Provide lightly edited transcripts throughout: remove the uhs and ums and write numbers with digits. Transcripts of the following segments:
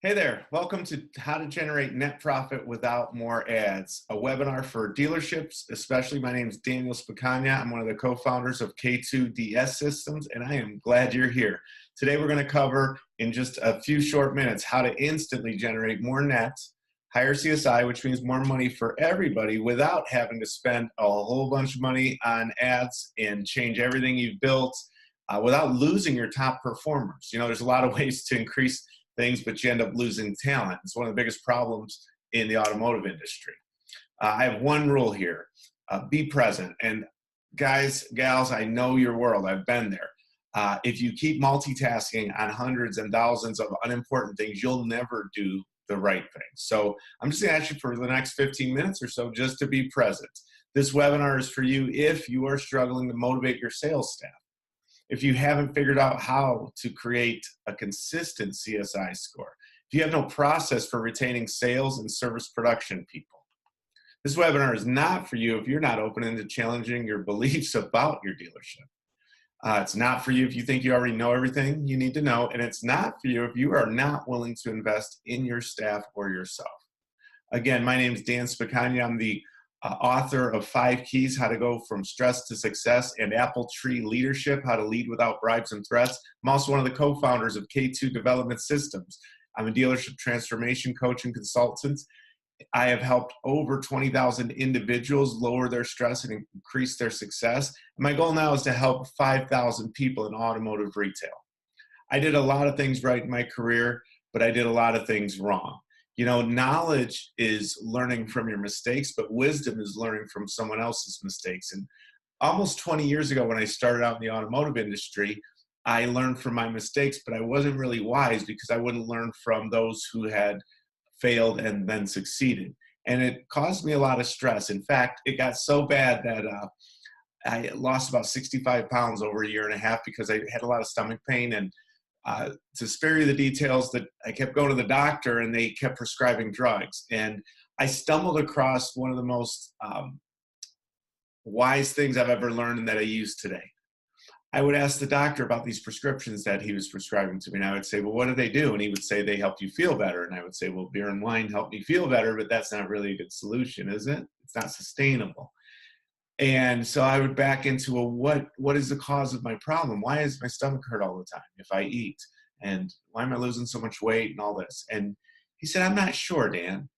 Hey there, welcome to How to Generate Net Profit Without More Ads, a webinar for dealerships, especially. My name is Daniel Spicagna. I'm one of the co-founders of K2DS Systems, and I am glad you're here. Today we're going to cover in just a few short minutes how to instantly generate more nets, higher CSI, which means more money for everybody without having to spend a whole bunch of money on ads and change everything you've built without losing your top performers. You know, there's a lot of ways to increase things, but you end up losing talent. It's one of the biggest problems in the automotive industry. I have one rule here, be present. And guys, gals, I know your world. I've been there. If you keep multitasking on hundreds and thousands of unimportant things, you'll never do the right thing. So I'm just gonna ask you for the next 15 minutes or so just to be present. This webinar is for you if you are struggling to motivate your sales staff. If you haven't figured out how to create a consistent CSI score, if you have no process for retaining sales and service production people. This webinar is not for you if you're not open to challenging your beliefs about your dealership. It's not for you if you think you already know everything you need to know, and it's not for you if you are not willing to invest in your staff or yourself. Again, my name is Dan Spicagna. I'm the author of 5 Keys, How to Go from Stress to Success, and Apple Tree Leadership, How to Lead Without Bribes and Threats. I'm also one of the co-founders of K2 Development Systems. I'm a dealership transformation coach and consultant. I have helped over 20,000 individuals lower their stress and increase their success. And my goal now is to help 5,000 people in automotive retail. I did a lot of things right in my career, but I did a lot of things wrong. You know, knowledge is learning from your mistakes, but wisdom is learning from someone else's mistakes. And almost 20 years ago, when I started out in the automotive industry, I learned from my mistakes, but I wasn't really wise because I wouldn't learn from those who had failed and then succeeded. And it caused me a lot of stress. In fact, it got so bad that I lost about 65 pounds over a year and a half because I had a lot of stomach pain. And to spare you the details, that I kept going to the doctor and they kept prescribing drugs. And I stumbled across one of the most wise things I've ever learned and that I use today. I would ask the doctor about these prescriptions that he was prescribing to me. And I would say, well, what do they do? And he would say, they help you feel better. And I would say, well, beer and wine help me feel better, but that's not really a good solution, is it? It's not sustainable. And so I would back into, well, what is the cause of my problem? Why is my stomach hurt all the time if I eat? And why am I losing so much weight and all this? And he said, I'm not sure, Dan.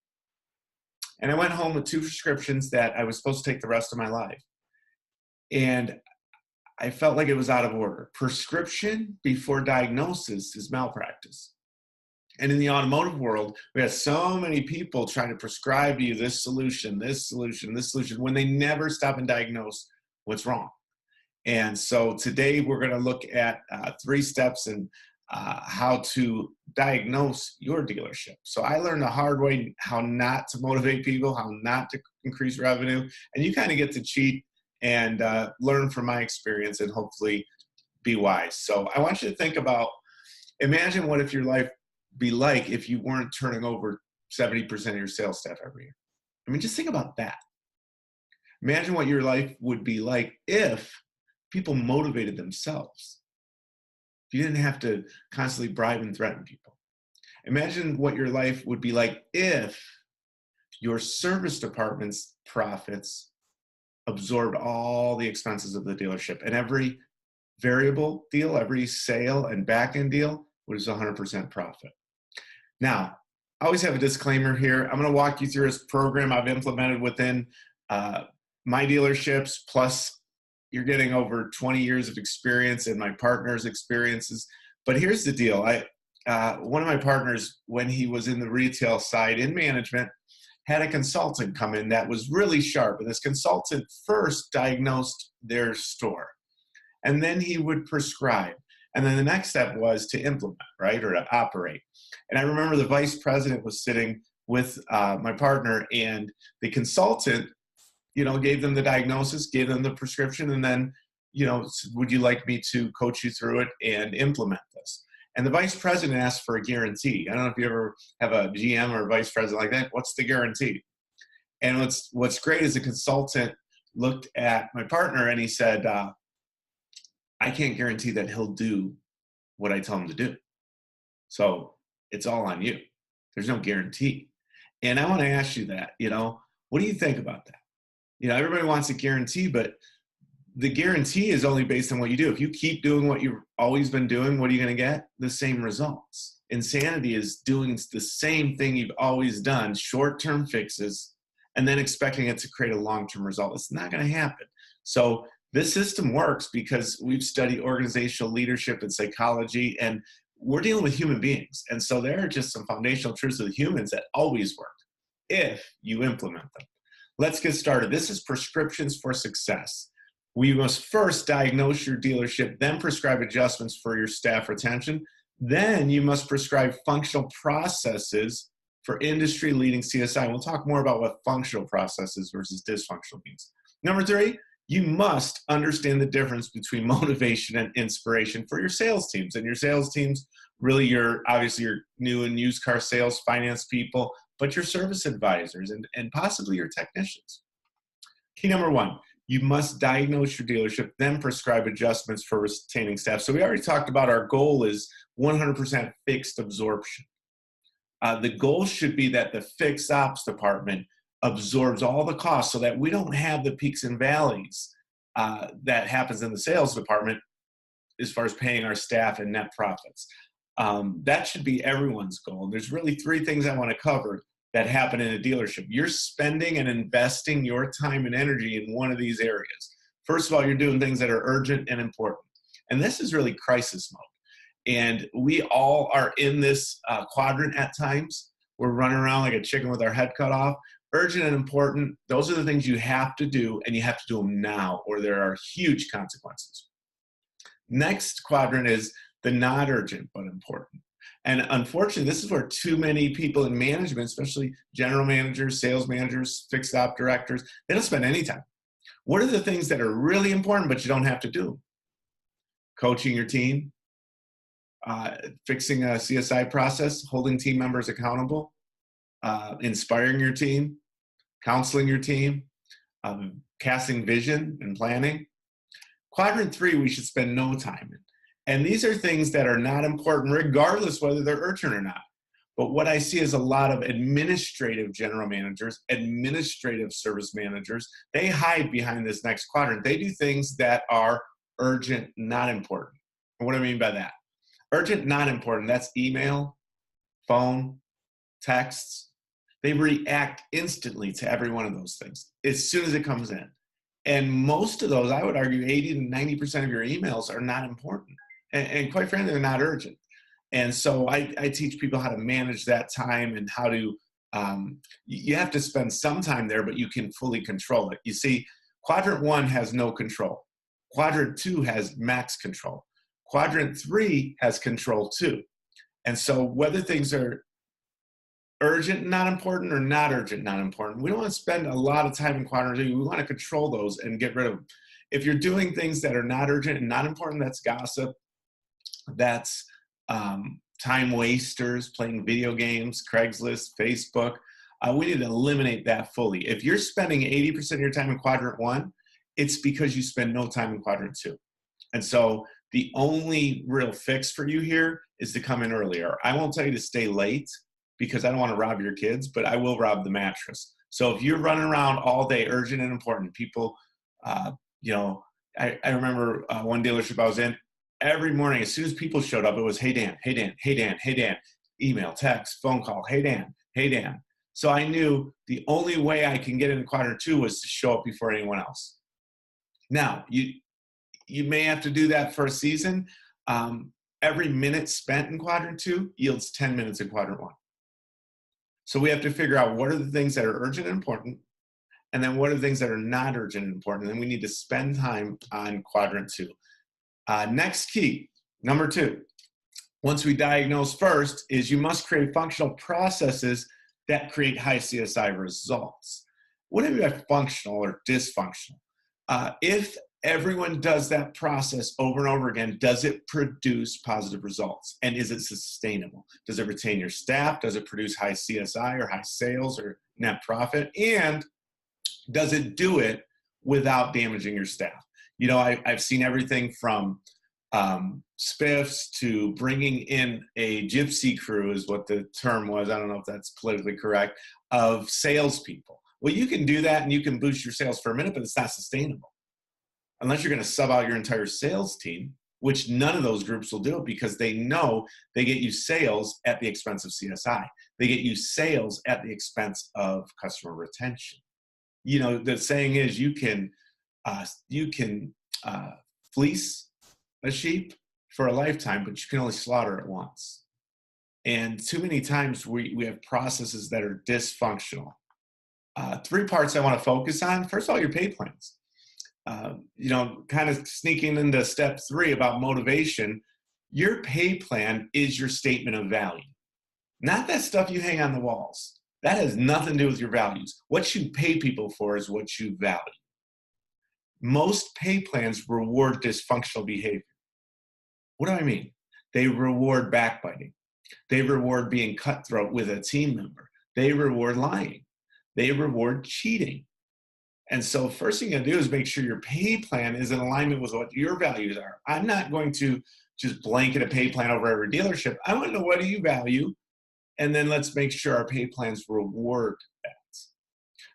And I went home with 2 prescriptions that I was supposed to take the rest of my life. And I felt like it was out of order. Prescription before diagnosis is malpractice. And in the automotive world, we have so many people trying to prescribe you this solution, this solution, this solution, when they never stop and diagnose what's wrong. And so today we're going to look at 3 steps in how to diagnose your dealership. So I learned the hard way how not to motivate people, how not to increase revenue, and you kind of get to cheat and learn from my experience and hopefully be wise. So I want you to think about, imagine what if your life be like if you weren't turning over 70% of your sales staff every year. I mean, just think about that. Imagine what your life would be like if people motivated themselves. If you didn't have to constantly bribe and threaten people. Imagine what your life would be like if your service department's profits absorbed all the expenses of the dealership, and every variable deal, every sale and back-end deal was 100% profit. Now, I always have a disclaimer here. I'm going to walk you through this program I've implemented within my dealerships, plus you're getting over 20 years of experience and my partner's experiences. But here's the deal. One of my partners, when he was in the retail side in management, had a consultant come in that was really sharp. And this consultant first diagnosed their store, and then he would prescribe. And then the next step was to implement, right, or to operate. And I remember the vice president was sitting with my partner, and the consultant, gave them the diagnosis, gave them the prescription, and then, would you like me to coach you through it and implement this? And the vice president asked for a guarantee. I don't know if you ever have a GM or a vice president like that. What's the guarantee? And what's great is the consultant looked at my partner and he said, I can't guarantee that he'll do what I tell him to do. So it's all on you. There's no guarantee. And I want to ask you that, what do you think about that? Everybody wants a guarantee, but the guarantee is only based on what you do. If you keep doing what you've always been doing, what are you going to get? The same results. Insanity is doing the same thing you've always done, short-term fixes, and then expecting it to create a long-term result. It's not going to happen. So this system works because we've studied organizational leadership and psychology, and we're dealing with human beings. And so there are just some foundational truths of the humans that always work if you implement them. Let's get started. This is prescriptions for success. We must first diagnose your dealership, then prescribe adjustments for your staff retention. Then you must prescribe functional processes for industry-leading CSI. We'll talk more about what functional processes versus dysfunctional means. Number 3, you must understand the difference between motivation and inspiration for your sales teams. And your sales teams, really, obviously your new and used car sales, finance people, but your service advisors and possibly your technicians. Key number 1, you must diagnose your dealership, then prescribe adjustments for retaining staff. So we already talked about our goal is 100% fixed absorption. The goal should be that the fixed ops department absorbs all the costs so that we don't have the peaks and valleys that happens in the sales department as far as paying our staff and net profits. That should be everyone's goal. There's really 3 things I want to cover that happen in a dealership. You're spending and investing your time and energy in one of these areas. First of all, you're doing things that are urgent and important. And this is really crisis mode. And we all are in this quadrant at times. We're running around like a chicken with our head cut off. Urgent and important, those are the things you have to do, and you have to do them now, or there are huge consequences. Next quadrant is the not urgent but important. And unfortunately, this is where too many people in management, especially general managers, sales managers, fixed op directors, they don't spend any time. What are the things that are really important but you don't have to do? Coaching your team, fixing a CSI process, holding team members accountable, inspiring your team, counseling your team, casting vision and planning. Quadrant 3, we should spend no time in. And these are things that are not important regardless whether they're urgent or not. But what I see is a lot of administrative general managers, administrative service managers, they hide behind this next quadrant. They do things that are urgent, not important. And what do I mean by that? Urgent, not important, that's email, phone, texts. They react instantly to every one of those things as soon as it comes in. And most of those, I would argue 80 to 90% of your emails are not important. And quite frankly, they're not urgent. And so I teach people how to manage that time and how to, you have to spend some time there, but you can fully control it. You see, quadrant 1 has no control. Quadrant 2 has max control. Quadrant 3 has control too. And so whether things are urgent, not important, or not urgent, not important, we don't want to spend a lot of time in quadrant 2. We want to control those and get rid of them. If you're doing things that are not urgent and not important, that's gossip. That's time wasters, playing video games, Craigslist, Facebook. We need to eliminate that fully. If you're spending 80% of your time in quadrant 1, it's because you spend no time in quadrant 2. And so the only real fix for you here is to come in earlier. I won't tell you to stay late because I don't want to rob your kids, but I will rob the mattress. So if you're running around all day, urgent and important, people, I remember one dealership I was in, every morning, as soon as people showed up, it was, hey, Dan, hey, Dan, hey, Dan, hey, Dan, email, text, phone call, hey, Dan, hey, Dan. So I knew the only way I can get into quadrant 2 was to show up before anyone else. Now, you may have to do that for a season. Every minute spent in quadrant 2 yields 10 minutes in quadrant 1. So we have to figure out what are the things that are urgent and important, and then what are the things that are not urgent and important, and then we need to spend time on quadrant 2. Next key, number 2, once we diagnose first, is you must create functional processes that create high CSI results. What do you mean by functional or dysfunctional? If everyone does that process over and over again, does it produce positive results? And is it sustainable? Does it retain your staff? Does it produce high CSI or high sales or net profit? And does it do it without damaging your staff? I've seen everything from spiffs to bringing in a gypsy crew is what the term was. I don't know if that's politically correct, of salespeople. Well, you can do that and you can boost your sales for a minute, but it's not sustainable unless you're going to sub out your entire sales team, which none of those groups will do it because they know they get you sales at the expense of CSI. They get you sales at the expense of customer retention. You know, the saying is you can fleece a sheep for a lifetime, but you can only slaughter it once. And too many times we have processes that are dysfunctional. 3 parts I want to focus on. First of all, your pay plans. You know, kind of sneaking into step 3 about motivation, your pay plan is your statement of value. Not that stuff you hang on the walls. That has nothing to do with your values. What you pay people for is what you value. Most pay plans reward dysfunctional behavior. What do I mean? They reward backbiting. They reward being cutthroat with a team member. They reward lying. They reward cheating. And so first thing you gotta do is make sure your pay plan is in alignment with what your values are. I'm not going to just blanket a pay plan over every dealership. I want to know what do you value, and then let's make sure our pay plans reward that.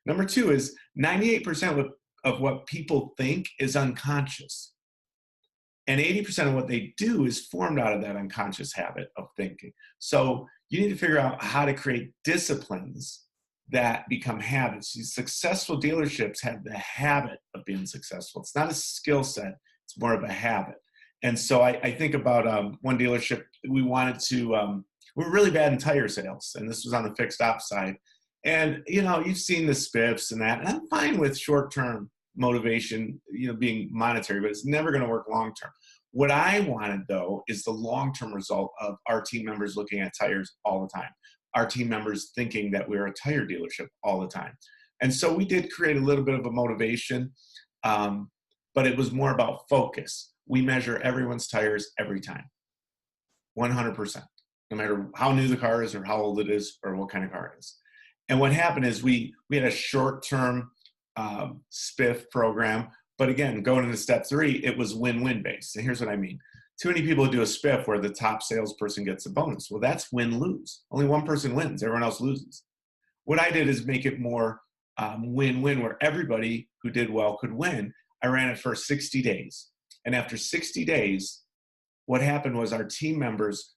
Number 2 is 98% of what people think is unconscious. And 80% of what they do is formed out of that unconscious habit of thinking. So you need to figure out how to create disciplines that become habits. These successful dealerships have the habit of being successful. It's not a skill set, it's more of a habit. And so I think about one dealership, we wanted to, we were really bad in tire sales, and this was on the fixed op side. And, you know, you've seen the spiffs and that, and I'm fine with short-term motivation, you know, being monetary, but it's never going to work long-term. What I wanted, though, is the long-term result of our team members looking at tires all the time, our team members thinking that we're a tire dealership all the time. And so we did create a little bit of a motivation, but it was more about focus. We measure everyone's tires every time, 100%, no matter how new the car is or how old it is or what kind of car it is. And what happened is we had a short-term spiff program, but again, going into step 3, it was win-win based. And here's what I mean. Too many people do a spiff where the top salesperson gets a bonus. Well, that's win-lose. Only one person wins, everyone else loses. What I did is make it more win-win, where everybody who did well could win. I ran it for 60 days. And after 60 days, what happened was our team members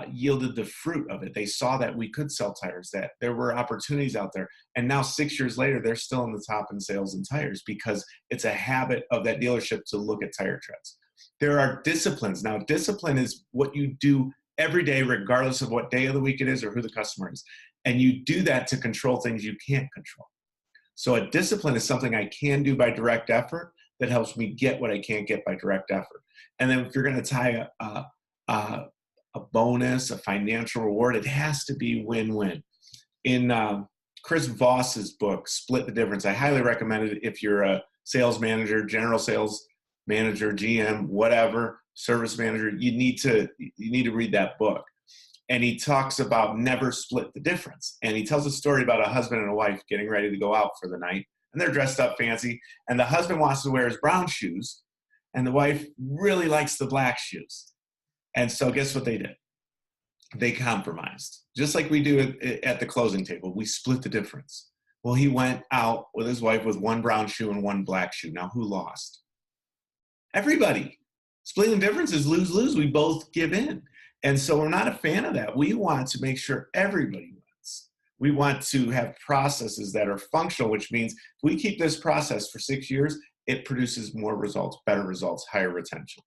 yielded the fruit of it. They saw that we could sell tires, that there were opportunities out there. And now 6 years later, they're still in the top in sales and tires because it's a habit of that dealership to look at tire treads. There are disciplines. Now, discipline is what you do every day, regardless of what day of the week it is or who the customer is. And you do that to control things you can't control. So a discipline is something I can do by direct effort that helps me get what I can't get by direct effort. And then if you're going to tie a bonus, a financial reward, it has to be win-win. In Chris Voss's book, Split the Difference, I highly recommend it if you're a sales manager, general sales manager, GM, whatever, service manager. You need to read that book. And he talks about never split the difference. And he tells a story about a husband and a wife getting ready to go out for the night, and they're dressed up fancy, and the husband wants to wear his brown shoes, and the wife really likes the black shoes. And so guess what they did? They compromised. Just like we do at the closing table, we split the difference. Well, he went out with his wife with one brown shoe and one black shoe. Now, who lost? Everybody. Splitting the difference is lose-lose. We both give in. And so we're not a fan of that. We want to make sure everybody wins. We want to have processes that are functional, which means if we keep this process for 6 years, it produces more results, better results, higher retention.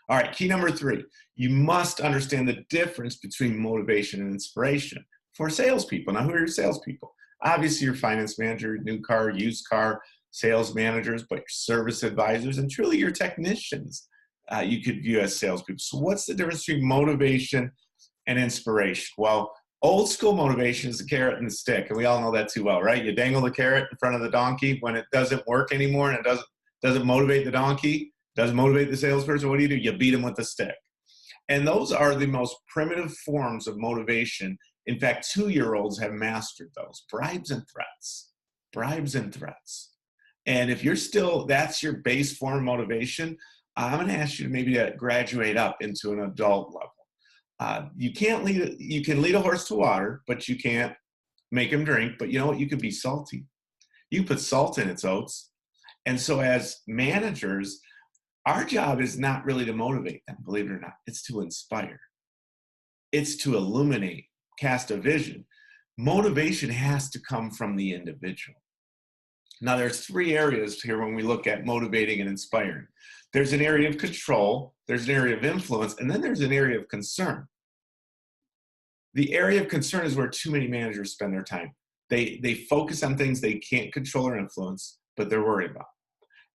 All right, key number 3, you must understand the difference between motivation and inspiration for salespeople. Now, who are your salespeople? Obviously, your finance manager, new car, used car, sales managers, but your service advisors, and truly your technicians you could view as salespeople. So what's the difference between motivation and inspiration? Well, old school motivation is the carrot and the stick, and we all know that too well, right? You dangle the carrot in front of the donkey when it doesn't work anymore and it doesn't motivate the donkey, doesn't motivate the salesperson. What do? You beat them with the stick. And those are the most primitive forms of motivation. In fact, 2-year-olds have mastered those. Bribes and threats. Bribes and threats. And if you're still, that's your base form of motivation, I'm going to ask you to maybe graduate up into an adult level. You can't lead, you can lead a horse to water, but you can't make him drink. But you know what? You could be salty. You put salt in its oats. And so as managers, our job is not really to motivate them, believe it or not. It's to inspire. It's to illuminate, cast a vision. Motivation has to come from the individual. Now, there's three areas here when we look at motivating and inspiring. There's an area of control, there's an area of influence, and then there's an area of concern. The area of concern is where too many managers spend their time. They focus on things they can't control or influence, but they're worried about.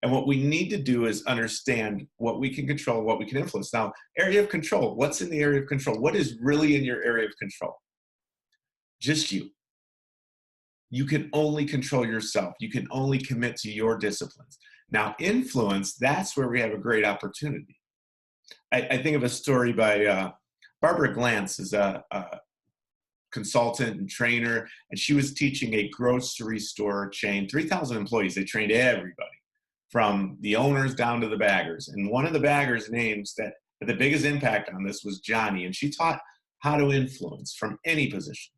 And what we need to do is understand what we can control, what we can influence. Now, area of control, what's in the area of control? What is really in your area of control? Just you. You can only control yourself. You can only commit to your disciplines. Now, influence, that's where we have a great opportunity. I think of a story by Barbara Glantz, is a consultant and trainer, and she was teaching a grocery store chain, 3,000 employees. They trained everybody, from the owners down to the baggers. And one of the baggers' names that had the biggest impact on this was Johnny. And she taught how to influence from any position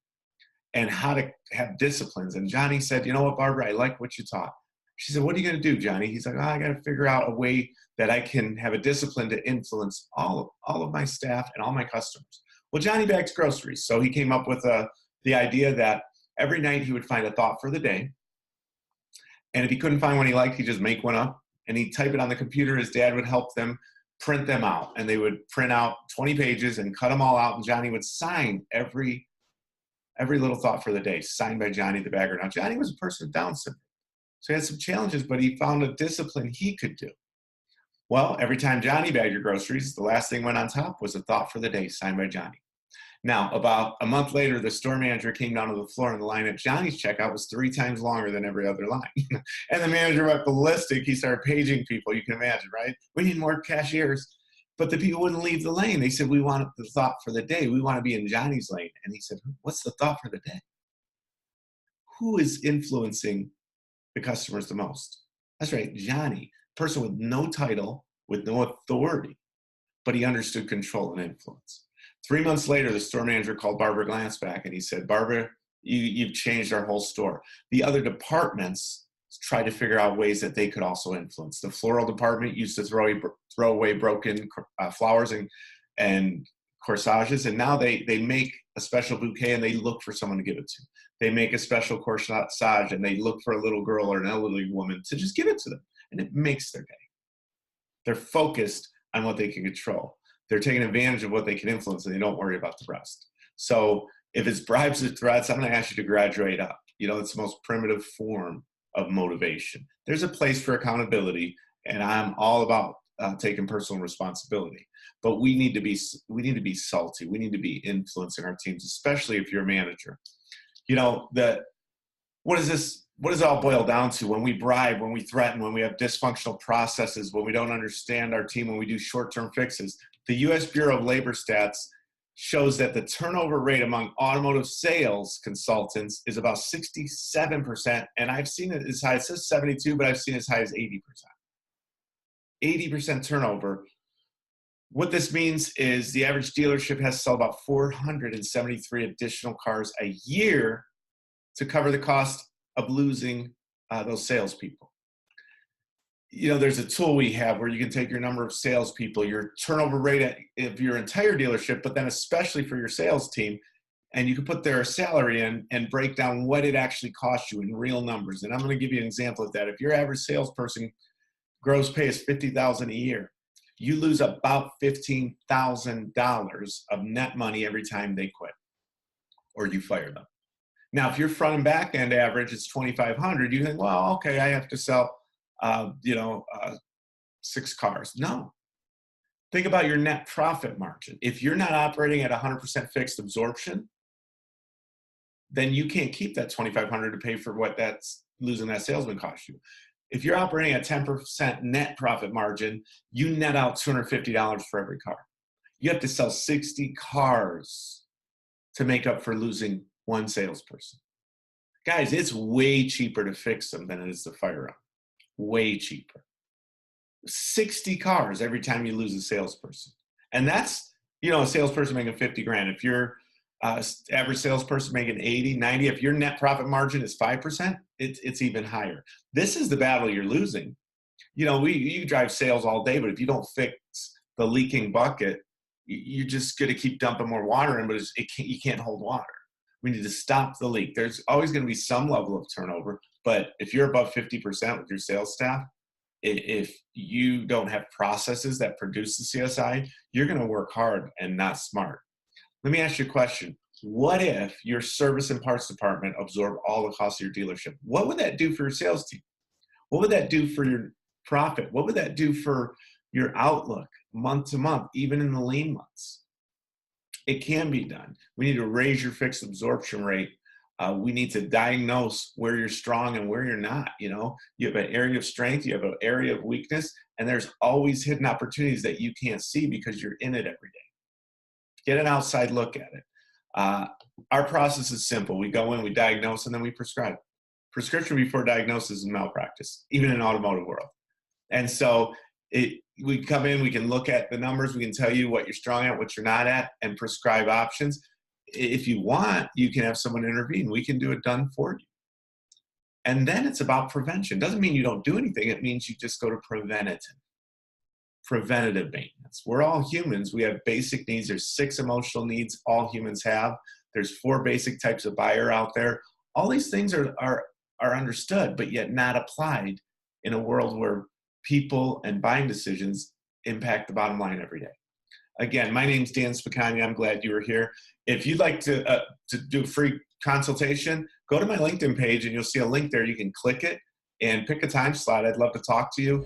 and how to have disciplines. And Johnny said, you know what, Barbara, I like what you taught. She said, what are you going to do, Johnny? He's like, oh, I got to figure out a way that I can have a discipline to influence all of my staff and all my customers. Well, Johnny bags groceries. So he came up with the idea that every night he would find a thought for the day. And if he couldn't find one he liked, he'd just make one up and he'd type it on the computer. His dad would help them print them out. And they would print out 20 pages and cut them all out. And Johnny would sign every little thought for the day, signed by Johnny the bagger. Now, Johnny was a person with Down syndrome. So he had some challenges, but he found a discipline he could do. Well, every time Johnny bagged your groceries, the last thing went on top was a thought for the day, signed by Johnny. Now, about a month later, the store manager came down to the floor and the line at Johnny's checkout was 3 times longer than every other line. And the manager went ballistic. He started paging people, you can imagine, right? We need more cashiers. But the people wouldn't leave the lane. They said, we want the thought for the day. We want to be in Johnny's lane. And he said, what's the thought for the day? Who is influencing the customers the most? That's right, Johnny, person with no title, with no authority, but he understood control and influence. 3 months later, the store manager called Barbara Glantz back and he said, Barbara, you've changed our whole store. The other departments tried to figure out ways that they could also influence. The floral department used to throw away broken flowers and corsages, and now they make a special bouquet and they look for someone to give it to. They make a special corsage and they look for a little girl or an elderly woman to just give it to them, and it makes their day. They're focused on what they can control. They're taking advantage of what they can influence, and they don't worry about the rest. So if it's bribes or threats, I'm going to ask you to graduate up. You know, it's the most primitive form of motivation. There's a place for accountability, and I'm all about taking personal responsibility. But we need to be salty. We need to be influencing our teams, especially if you're a manager. You know, what does it all boil down to? When we bribe, when we threaten, when we have dysfunctional processes, when we don't understand our team, when we do short-term fixes. The U.S. Bureau of Labor Stats shows that the turnover rate among automotive sales consultants is about 67%, and I've seen it as high, it says 72, but I've seen as high as 80%. 80% turnover. What this means is the average dealership has to sell about 473 additional cars a year to cover the cost of losing those salespeople. You know, there's a tool we have where you can take your number of salespeople, your turnover rate of your entire dealership, but then especially for your sales team, and you can put their salary in and break down what it actually costs you in real numbers. And I'm going to give you an example of that. If your average salesperson gross pay is $50,000 a year, you lose about $15,000 of net money every time they quit or you fire them. Now, if your front and back end average is $2,500, you think, well, okay, I have to sell 6 cars. No. Think about your net profit margin. If you're not operating at 100% fixed absorption, then you can't keep that $2,500 to pay for what that's losing that salesman cost you. If you're operating at 10% net profit margin, you net out $250 for every car. You have to sell 60 cars to make up for losing one salesperson. Guys, it's way cheaper to fix them than it is to fire them. Way cheaper. 60 cars every time you lose a salesperson. And that's, a salesperson making 50 grand. If you're average salesperson making 80, 90, if your net profit margin is 5%, it's even higher. This is the battle you're losing. You drive sales all day, but if you don't fix the leaking bucket, you're just going to keep dumping more water in, but you can't hold water. We need to stop the leak. There's always going to be some level of turnover, but if you're above 50% with your sales staff, if you don't have processes that produce the CSI, you're going to work hard and not smart. Let me ask you a question. What if your service and parts department absorbed all the costs of your dealership? What would that do for your sales team? What would that do for your profit? What would that do for your outlook month to month, even in the lean months? It can be done. We need to raise your fixed absorption rate. We need to diagnose where you're strong and where you're not. You have an area of strength, you have an area of weakness, and there's always hidden opportunities that you can't see because you're in it every day. Get an outside look at it. Our process is simple. We go in, we diagnose, and then we prescribe. Prescription before diagnosis is malpractice, even in automotive world. And so we come in, we can look at the numbers, we can tell you what you're strong at, what you're not at, and prescribe options. If you want, you can have someone intervene. We can do it done for you. And then it's about prevention. Doesn't mean you don't do anything. It means you just go to preventative maintenance. We're all humans. We have basic needs. There's 6 emotional needs all humans have. There's 4 basic types of buyer out there. All these things are understood, but yet not applied in a world where people and buying decisions impact the bottom line every day. Again, my name's Dan Spicani. I'm glad you were here. If you'd like to do a free consultation, go to my LinkedIn page and you'll see a link there. You can click it and pick a time slot. I'd love to talk to you.